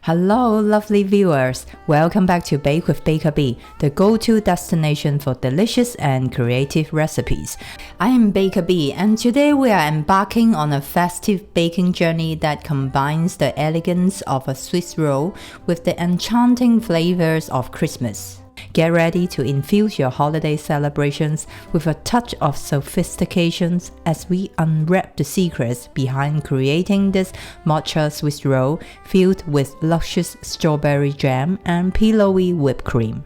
Hello, lovely viewers! Welcome back to Bake with Baker Bee, the go-to destination for delicious and creative recipes. I am Baker Bee, and today we are embarking on a festive baking journey that combines the elegance of a Swiss roll with the enchanting flavors of Christmas. Get ready to infuse your holiday celebrations with a touch of sophistication as we unwrap the secrets behind creating this matcha Swiss roll filled with luscious strawberry jam and pillowy whipped cream.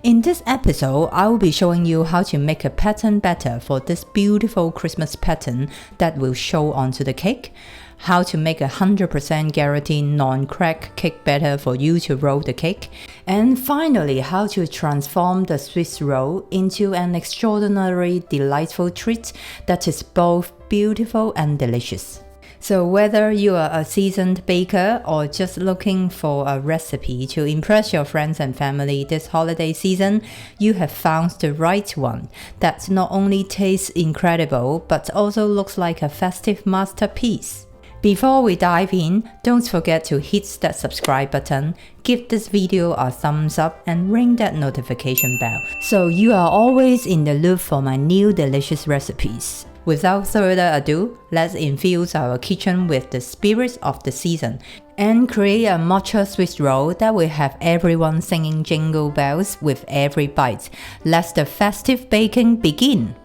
In this episode, I will be showing you how to make a pattern batter for this beautiful Christmas pattern that will show onto the cake, how to make a 100% guaranteed non-crack cake batter for you to roll the cake, and finally how to transform the Swiss roll into an extraordinary delightful treat that is both beautiful and delicious. So whether you are a seasoned baker or just looking for a recipe to impress your friends and family this holiday season, you have found the right one that not only tastes incredible but also looks like a festive masterpiece. Before we dive in, don't forget to hit that subscribe button, give this video a thumbs up and ring that notification bell so you are always in the loop for my new delicious recipes. Without further ado, let's infuse our kitchen with the spirits of the season and create a matcha Swiss roll that will have everyone singing jingle bells with every bite. Let the festive baking begin!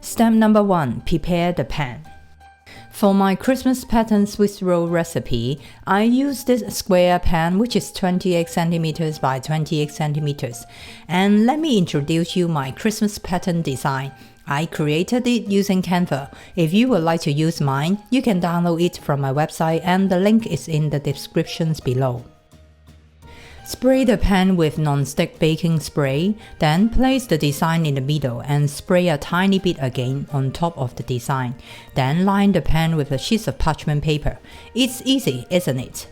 Step number 1. Prepare the pan. For my Christmas pattern Swiss roll recipe, I use this square pan which is 28 cm by 28 cm. And let me introduce you my Christmas pattern design. I created it using Canva. If you would like to use mine, you can download it from my website and the link is in the descriptions below. Spray the pan with non-stick baking spray, then place the design in the middle and spray a tiny bit again on top of the design. Then line the pan with a sheet of parchment paper. It's easy, isn't it?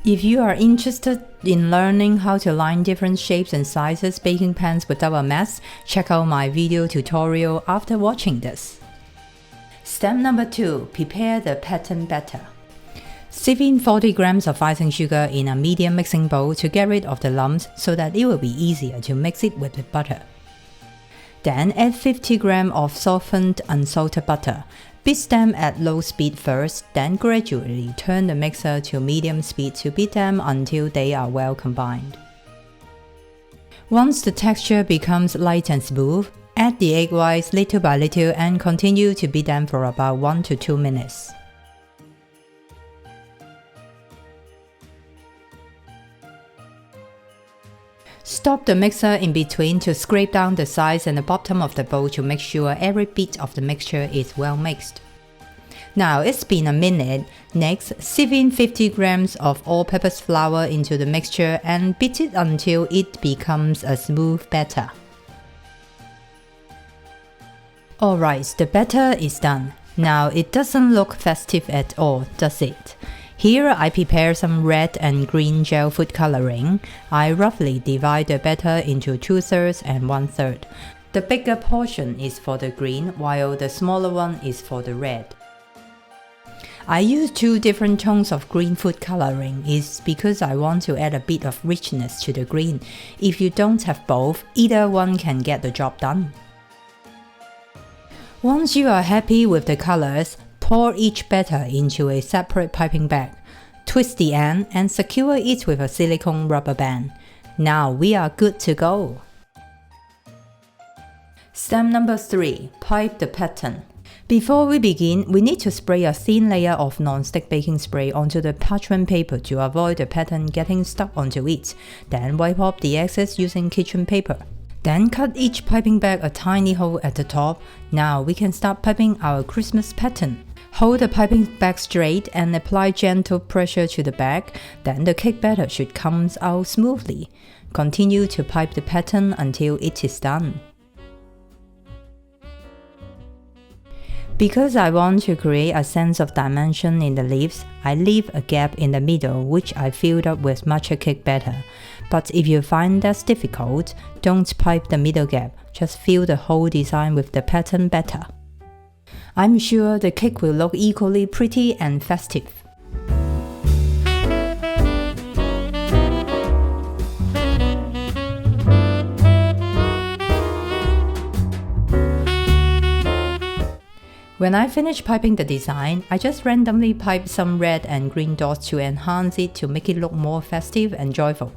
If you are interested in learning how to line different shapes and sizes baking pans without a mess, check out my video tutorial after watching this. Step number 2. Prepare the pattern batter. Sieve in 40 grams of icing sugar in a medium mixing bowl to get rid of the lumps so that it will be easier to mix it with the butter. Then add 50 grams of softened unsalted butter. Beat them at low speed first, then gradually turn the mixer to medium speed to beat them until they are well combined. Once the texture becomes light and smooth, add the egg whites little by little and continue to beat them for about 1 to 2 minutes. Stop the mixer in between to scrape down the sides and the bottom of the bowl to make sure every bit of the mixture is well mixed. Now it's been a minute. Next, sieve in 50 grams of all-purpose flour into the mixture and beat it until it becomes a smooth batter. Alright, the batter is done. Now it doesn't look festive at all, does it? Here I prepare some red and green gel food coloring. I roughly divide the batter into 2/3 and 1/3. The bigger portion is for the green while the smaller one is for the red. I use 2 different tones of green food coloring is because I want to add a bit of richness to the green. If you don't have both, either one can get the job done. Once you are happy with the colors, pour each batter into a separate piping bag. Twist the end and secure it with a silicone rubber band. Now we are good to go. Step number 3. Pipe the pattern. Before we begin, we need to spray a thin layer of non-stick baking spray onto the parchment paper to avoid the pattern getting stuck onto it. Then wipe off the excess using kitchen paper. Then cut each piping bag a tiny hole at the top. Now we can start piping our Christmas pattern. Hold the piping bag straight and apply gentle pressure to the bag, then the cake batter should come out smoothly. Continue to pipe the pattern until it is done. Because I want to create a sense of dimension in the leaves, I leave a gap in the middle which I filled up with matcha cake batter. But if you find that's difficult, don't pipe the middle gap, just fill the whole design with the pattern batter. I'm sure the cake will look equally pretty and festive. When I finish piping the design, I just randomly pipe some red and green dots to enhance it to make it look more festive and joyful.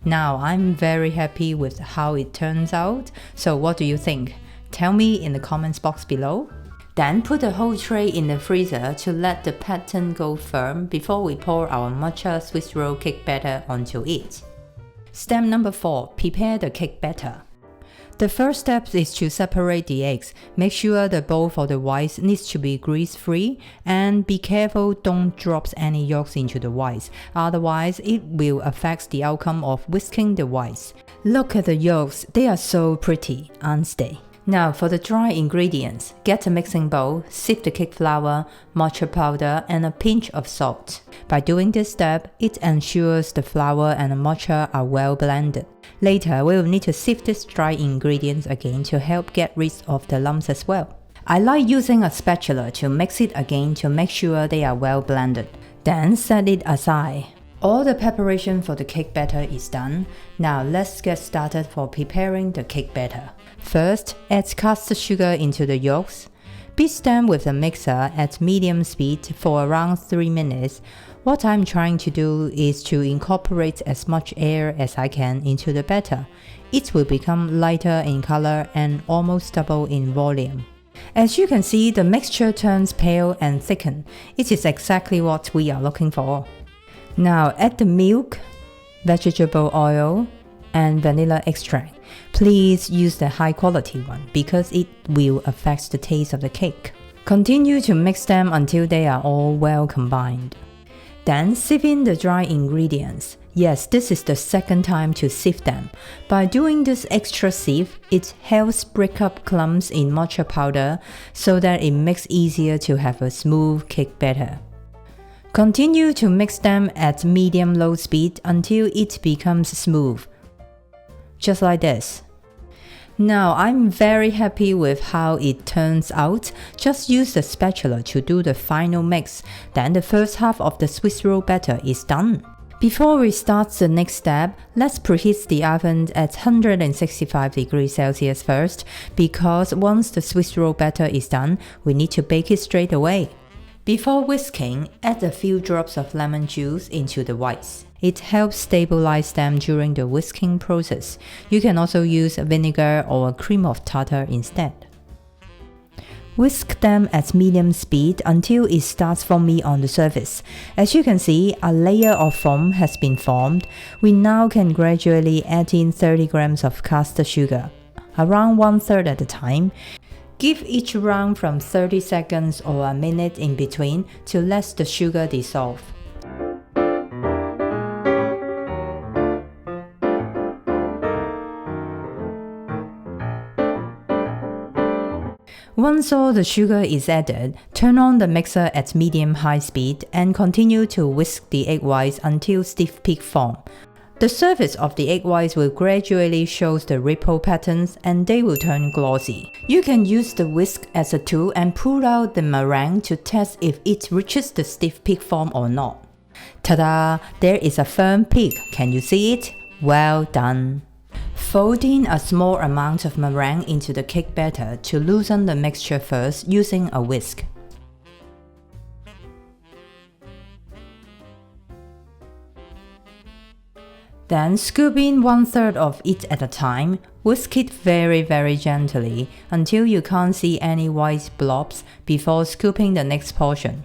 Now I'm very happy with how it turns out, so what do you think? Tell me in the comments box below. Then put the whole tray in the freezer to let the pattern go firm before we pour our matcha Swiss roll cake batter onto it. Step number 4. Prepare the cake batter. The first step is to separate the eggs. Make sure the bowl for the whites needs to be grease-free, and be careful don't drop any yolks into the whites, otherwise it will affect the outcome of whisking the whites. Look at the yolks, they are so pretty, aren't they? Now for the dry ingredients, get a mixing bowl, sift the cake flour, matcha powder, and a pinch of salt. By doing this step, it ensures the flour and the matcha are well blended. Later, we will need to sift these dry ingredients again to help get rid of the lumps as well. I like using a spatula to mix it again to make sure they are well blended. Then set it aside. All the preparation for the cake batter is done. Now let's get started for preparing the cake batter. First, add caster sugar into the yolks. Beat them with a mixer at medium speed for around 3 minutes. What I'm trying to do is to incorporate as much air as I can into the batter. It will become lighter in color and almost double in volume. As you can see, the mixture turns pale and thicken. It is exactly what we are looking for. Now add the milk, vegetable oil, and vanilla extract. Please use the high quality one because it will affect the taste of the cake. Continue to mix them until they are all well combined. Then sieve in the dry ingredients. Yes, this is the second time to sieve them. By doing this extra sieve, it helps break up clumps in matcha powder so that it makes easier to have a smooth cake batter. Continue to mix them at medium-low speed until it becomes smooth. Just like this. Now I'm very happy with how it turns out. Just use the spatula to do the final mix. Then the first half of the Swiss roll batter is done. Before we start the next step, let's preheat the oven at 165 degrees Celsius first, because once the Swiss roll batter is done, we need to bake it straight away. Before whisking, add a few drops of lemon juice into the whites. It helps stabilize them during the whisking process. You can also use vinegar or cream of tartar instead. Whisk them at medium speed until it starts foamy on the surface. As you can see, a layer of foam has been formed. We now can gradually add in 30 grams of caster sugar, around 1/3 at a time. Give each round from 30 seconds or a minute in between to let the sugar dissolve. Once all the sugar is added, turn on the mixer at medium-high speed and continue to whisk the egg whites until stiff peak form. The surface of the egg whites will gradually show the ripple patterns and they will turn glossy. You can use the whisk as a tool and pull out the meringue to test if it reaches the stiff peak form or not. Ta-da! There is a firm peak. Can you see it? Well done! Fold in a small amount of meringue into the cake batter to loosen the mixture first using a whisk. Then scoop in 1/3 of it at a time. Whisk it very gently until you can't see any white blobs before scooping the next portion.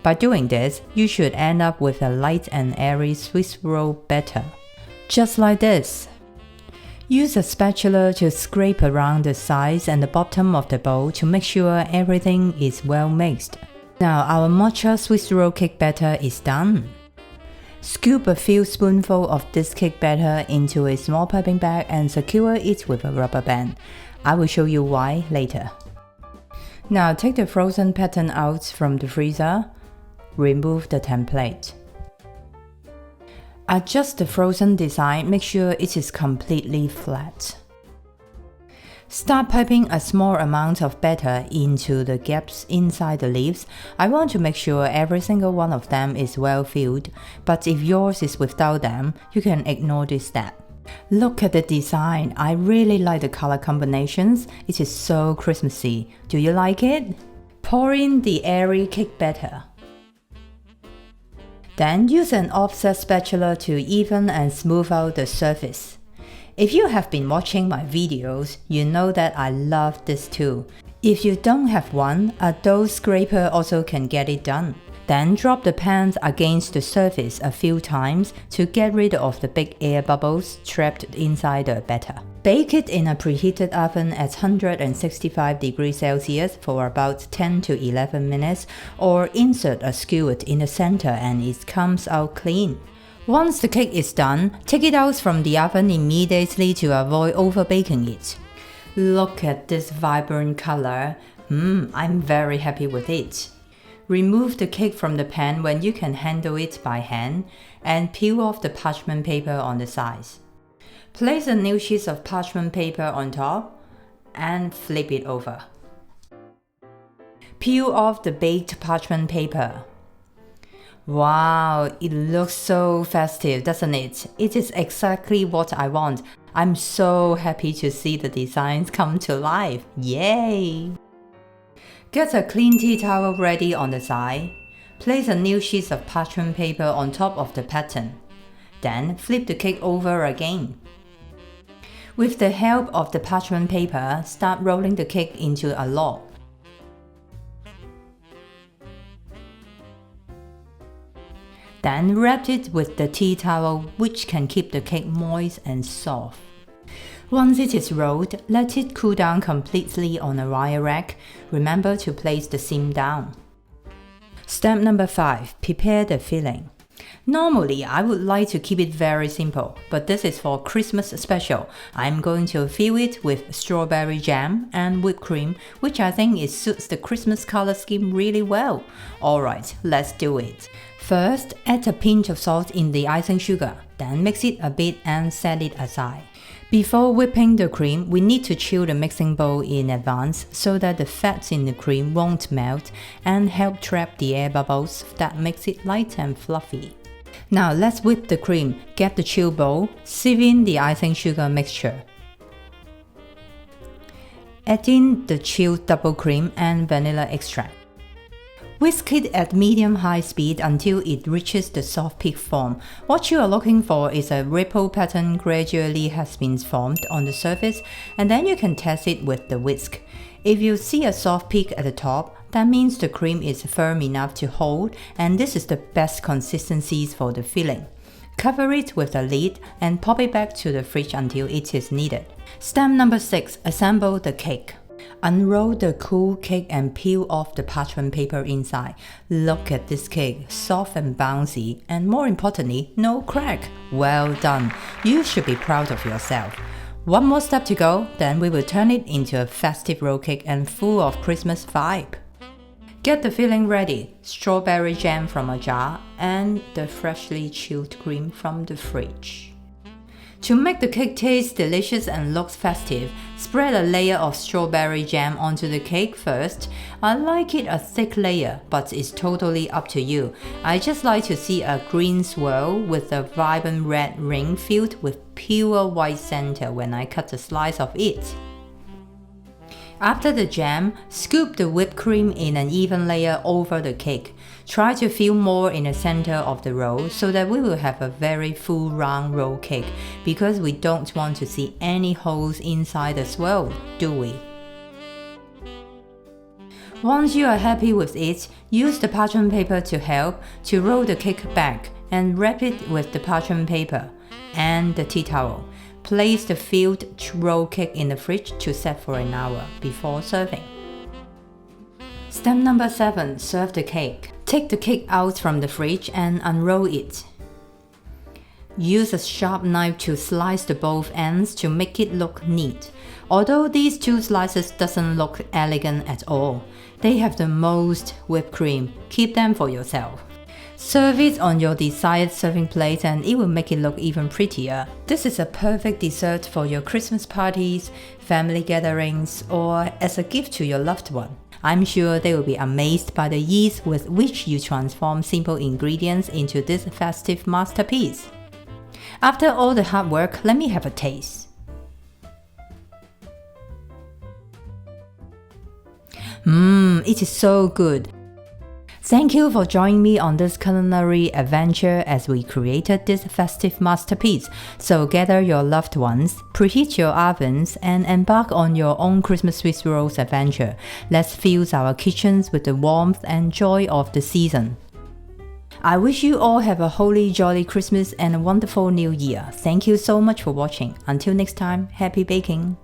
By doing this, you should end up with a light and airy Swiss roll batter. Just like this. Use a spatula to scrape around the sides and the bottom of the bowl to make sure everything is well mixed. Now our matcha Swiss roll cake batter is done. Scoop a few spoonfuls of this cake batter into a small piping bag and secure it with a rubber band. I will show you why later. Now take the frozen pattern out from the freezer. Remove the template. Adjust the frozen design, make sure it is completely flat. Start piping a small amount of batter into the gaps inside the leaves. I want to make sure every single one of them is well filled, but if yours is without them, you can ignore this step. Look at the design. I really like the color combinations. It is so Christmassy. Do you like it? Pour in the airy cake batter. Then use an offset spatula to even and smooth out the surface. If you have been watching my videos, you know that I love this tool. If you don't have one, a dough scraper also can get it done. Then drop the pans against the surface a few times to get rid of the big air bubbles trapped inside the batter. Bake it in a preheated oven at 165 degrees Celsius for about 10 to 11 minutes, or insert a skillet in the center and it comes out clean. Once the cake is done, take it out from the oven immediately to avoid over-baking it. Look at this vibrant color. I'm very happy with it. Remove the cake from the pan when you can handle it by hand and peel off the parchment paper on the sides. Place a new sheet of parchment paper on top and flip it over. Peel off the baked parchment paper. Wow, it looks so festive, doesn't it? It is exactly what I want. I'm so happy to see the designs come to life. Yay! Get a clean tea towel ready on the side. Place a new sheet of parchment paper on top of the pattern. Then flip the cake over again. With the help of the parchment paper, start rolling the cake into a log. Then wrap it with the tea towel, which can keep the cake moist and soft. Once it is rolled, let it cool down completely on a wire rack. Remember to place the seam down. Step number 5. Prepare the filling. Normally, I would like to keep it very simple, but this is for Christmas special. I'm going to fill it with strawberry jam and whipped cream, which I think it suits the Christmas color scheme really well. Alright, let's do it. First, add a pinch of salt in the icing sugar, then mix it a bit and set it aside. Before whipping the cream, we need to chill the mixing bowl in advance so that the fats in the cream won't melt and help trap the air bubbles that makes it light and fluffy. Now let's whip the cream. Get the chill bowl, sieve in the icing sugar mixture. Add in the chilled double cream and vanilla extract. Whisk it at medium-high speed until it reaches the soft peak form. What you are looking for is a ripple pattern gradually has been formed on the surface, and then you can test it with the whisk. If you see a soft peak at the top, that means the cream is firm enough to hold, and this is the best consistencies for the filling. Cover it with a lid and pop it back to the fridge until it is needed. Step number 6. Assemble the cake. Unroll the cool cake and peel off the parchment paper inside. Look at this cake, soft and bouncy, and more importantly, no crack. Well done. You should be proud of yourself. One more step to go, then we will turn it into a festive roll cake and full of Christmas vibe. Get the filling ready. Strawberry jam from a jar and the freshly chilled cream from the fridge. To make the cake taste delicious and look festive, spread a layer of strawberry jam onto the cake first. I like it a thick layer, but it's totally up to you. I just like to see a green swirl with a vibrant red ring filled with pure white center when I cut a slice of it. After the jam, scoop the whipped cream in an even layer over the cake. Try to fill more in the center of the roll so that we will have a very full round roll cake, because we don't want to see any holes inside the swirl, do we? Once you are happy with it, use the parchment paper to help to roll the cake back and wrap it with the parchment paper and the tea towel. Place the filled roll cake in the fridge to set for an hour before serving. Step number 7. Serve the cake. Take the cake out from the fridge and unroll it. Use a sharp knife to slice the both ends to make it look neat. Although these two slices doesn't look elegant at all, they have the most whipped cream. Keep them for yourself. Serve it on your desired serving plate and it will make it look even prettier. This is a perfect dessert for your Christmas parties, family gatherings, or as a gift to your loved one. I'm sure they will be amazed by the ease with which you transform simple ingredients into this festive masterpiece. After all the hard work, let me have a taste. It is so good. Thank you for joining me on this culinary adventure as we created this festive masterpiece. So gather your loved ones, preheat your ovens, and embark on your own Christmas Swiss rolls adventure. Let's fill our kitchens with the warmth and joy of the season. I wish you all have a holy, jolly Christmas and a wonderful New Year. Thank you so much for watching. Until next time, happy baking!